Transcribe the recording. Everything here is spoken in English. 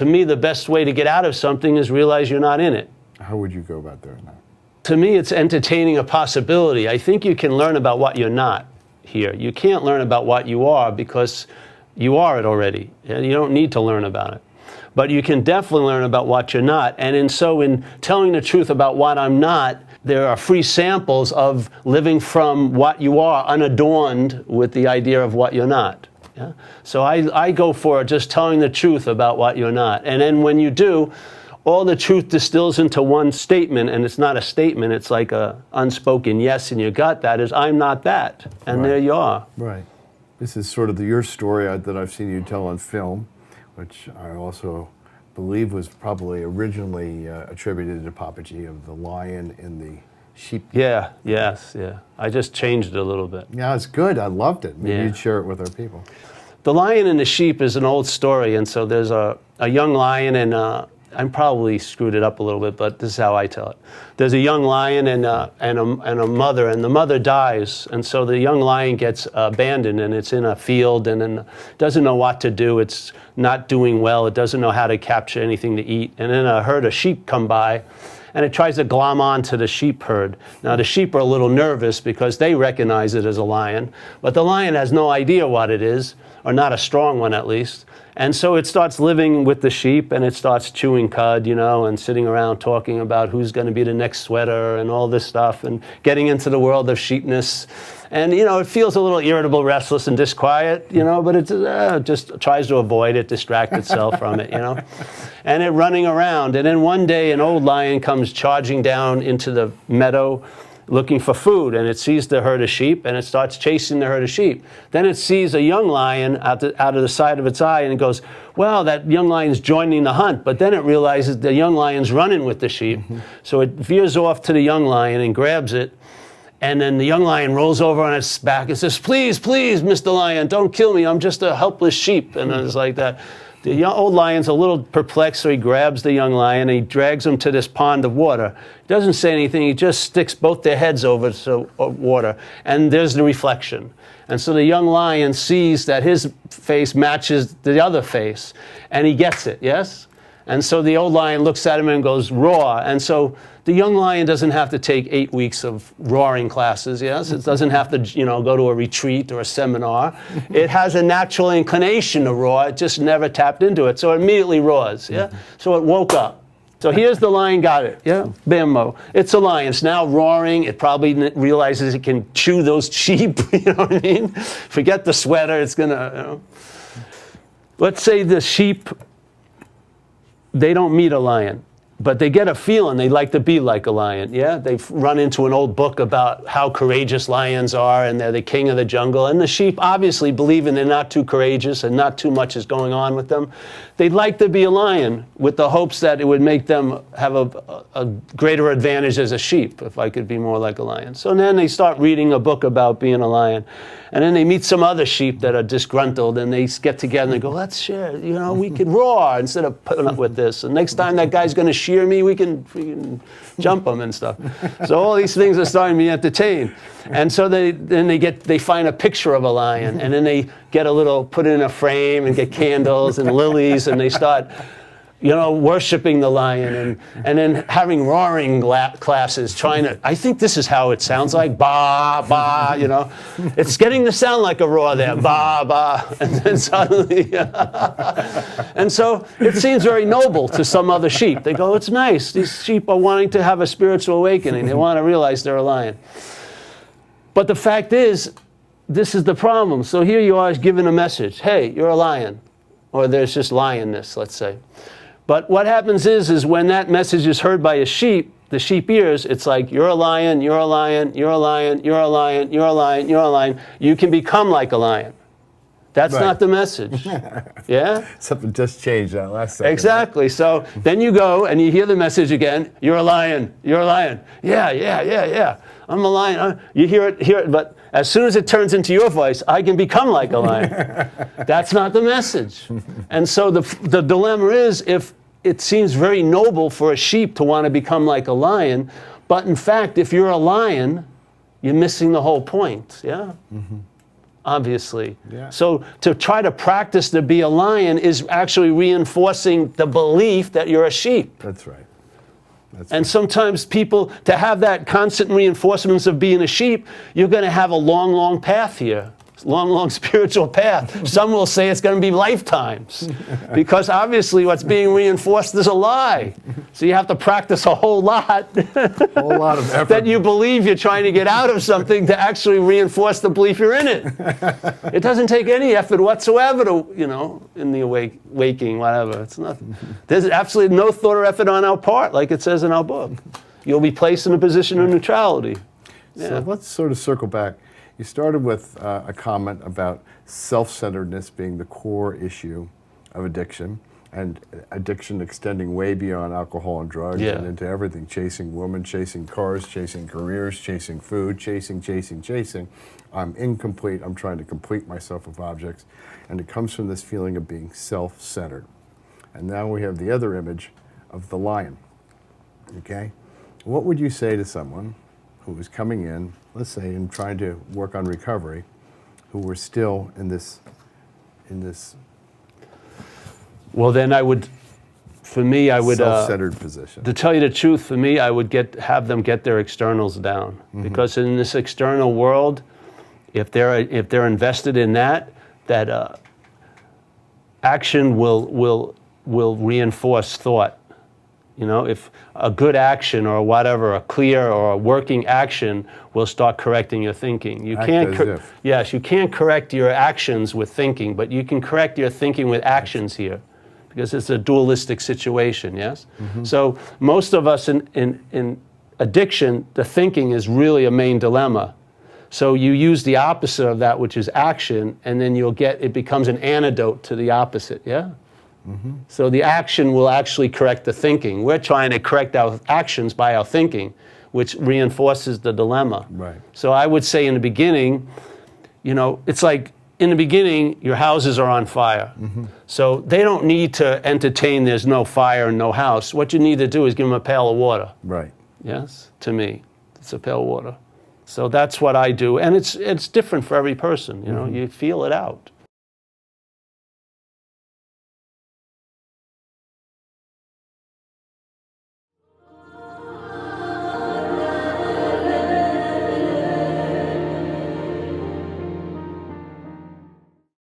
To me, the best way to get out of something is realize you're not in it. How would you go about doing that? To me, it's entertaining a possibility. I think you can learn about what you're not here. You can't learn about what you are because you are it already. And you don't need to learn about it. But you can definitely learn about what you're not. And in telling the truth about what I'm not, there are free samples of living from what you are, unadorned with the idea of what you're not. Yeah? So I go for just telling the truth about what you're not. And then when you do, all the truth distills into one statement, and it's not a statement, it's like a unspoken yes in your gut. That is, I'm not that. And there you are. Right. This is sort of your story that I've seen you tell on film, which I also believe was probably originally attributed to Papaji, of the lion and the sheep. Yeah, yes, yeah. I just changed it a little bit. Yeah, it's good. I loved it. Maybe you'd share it with our people. The lion and the sheep is an old story, and so there's a young lion, and I probably screwed it up a little bit, but this is how I tell it. There's a young lion and a mother, and the mother dies, and so the young lion gets abandoned, and it's in a field, and then doesn't know what to do. It's not doing well. It doesn't know how to capture anything to eat. And then a herd of sheep come by, and it tries to glom on to the sheep herd. Now the sheep are a little nervous because they recognize it as a lion, but the lion has no idea what it is, or not a strong one at least. And so it starts living with the sheep, and it starts chewing cud, you know, and sitting around talking about who's going to be the next sweater and all this stuff, and getting into the world of sheepness. And, you know, it feels a little irritable, restless, and disquiet, you know, but it just tries to avoid it, distract itself from it, you know. And it running around. And then one day an old lion comes charging down into the meadow looking for food, and it sees the herd of sheep, and it starts chasing the herd of sheep. Then it sees a young lion out of the side of its eye, and it goes, well, that young lion's joining the hunt. But then it realizes the young lion's running with the sheep. So it veers off to the young lion and grabs it, and then the young lion rolls over on its back and says, please, please, Mr. Lion, don't kill me. I'm just a helpless sheep. And it's like that. The old lion's a little perplexed, so he grabs the young lion and he drags him to this pond of water. He doesn't say anything, he just sticks both their heads over to water, and there's the reflection. And so the young lion sees that his face matches the other face, and he gets it, yes? And so the old lion looks at him and goes, roar. And so the young lion doesn't have to take 8 weeks of roaring classes, yes? It doesn't have to, you know, go to a retreat or a seminar. It has a natural inclination to roar. It just never tapped into it. So it immediately roars, yeah? So it woke up. So here's the lion got it, yeah? Bimbo. It's a lion. It's now roaring. It probably realizes it can chew those sheep, you know what I mean? Forget the sweater. It's going to, you know. Let's say the sheep, they don't meet a lion, but they get a feeling they like to be like a lion, yeah? They've run into an old book about how courageous lions are, and they're the king of the jungle. And the sheep, obviously believing they're not too courageous and not too much is going on with them, they'd like to be a lion with the hopes that it would make them have a greater advantage as a sheep, if I could be more like a lion. So then they start reading a book about being a lion. And then they meet some other sheep that are disgruntled, and they get together and they go, let's share, you know, we could roar instead of putting up with this. And next time that guy's going to shear me, we can jump him and stuff. So all these things are starting to be entertained. And so they find a picture of a lion, and then they get put it in a frame and get candles and lilies, and they start, you know, worshiping the lion, and then having roaring classes, trying to, I think this is how it sounds like, ba, ba, you know. It's getting to sound like a roar there, ba, ba, and then suddenly, and so it seems very noble to some other sheep. They go, it's nice, these sheep are wanting to have a spiritual awakening. They want to realize they're a lion. But the fact is, this is the problem. So here you are giving a message, hey, you're a lion, or there's just lionness, let's say. But what happens is when that message is heard by a sheep, the sheep ears, it's like, you're a lion, you're a lion, you're a lion, you're a lion, you're a lion, you're a lion. You can become like a lion. That's not the message. Yeah? Something just changed that last second. Exactly. So then you go and you hear the message again, you're a lion, you're a lion. Yeah, yeah, yeah, yeah. I'm a lion. You hear it, but as soon as it turns into your voice, I can become like a lion. That's not the message. And so the dilemma is, if it seems very noble for a sheep to want to become like a lion, but in fact, if you're a lion, you're missing the whole point, yeah? obviously. Yeah. So to try to practice to be a lion is actually reinforcing the belief that you're a sheep. That's right. And sometimes people, to have that constant reinforcements of being a sheep, you're going to have a long, long path here. Long spiritual path. Some will say it's going to be lifetimes because obviously what's being reinforced is a lie. So you have to practice a whole lot A whole lot of effort. that you believe you're trying to get out of something to actually reinforce the belief you're in it. It doesn't take any effort whatsoever to, you know, in the waking, whatever. It's nothing. There's absolutely no thought or effort on our part, like it says in our book. You'll be placed in a position of neutrality. Yeah. So let's sort of circle back. You started with a comment about self-centeredness being the core issue of addiction, and addiction extending way beyond alcohol and drugs and into everything, chasing women, chasing cars, chasing careers, chasing food, chasing. I'm incomplete. I'm trying to complete myself with objects. And it comes from this feeling of being self-centered. And now we have the other image of the lion. Okay? What would you say to someone who was coming in, let's say, and trying to work on recovery, who were still in this? Well, then I would, for me, I would self-centered position. To tell you the truth, for me, I would have them get their externals down, because in this external world, if they're invested in that action will reinforce thought. You know, if a good action or whatever, a clear or a working action will start correcting your thinking. You can't, yes, you can't correct your actions with thinking, but you can correct your thinking with actions here, because it's a dualistic situation. Yes. So most of us in addiction, the thinking is really a main dilemma. So you use the opposite of that, which is action, and then it becomes an antidote to the opposite. Yeah. So the action will actually correct the thinking. We're trying to correct our actions by our thinking, which reinforces the dilemma. Right. So I would say in the beginning, you know, it's like in the beginning, your houses are on fire. So they don't need to entertain there's no fire and no house. What you need to do is give them a pail of water. Right. Yes, to me, it's a pail of water. So that's what I do. And it's different for every person, you know, you feel it out.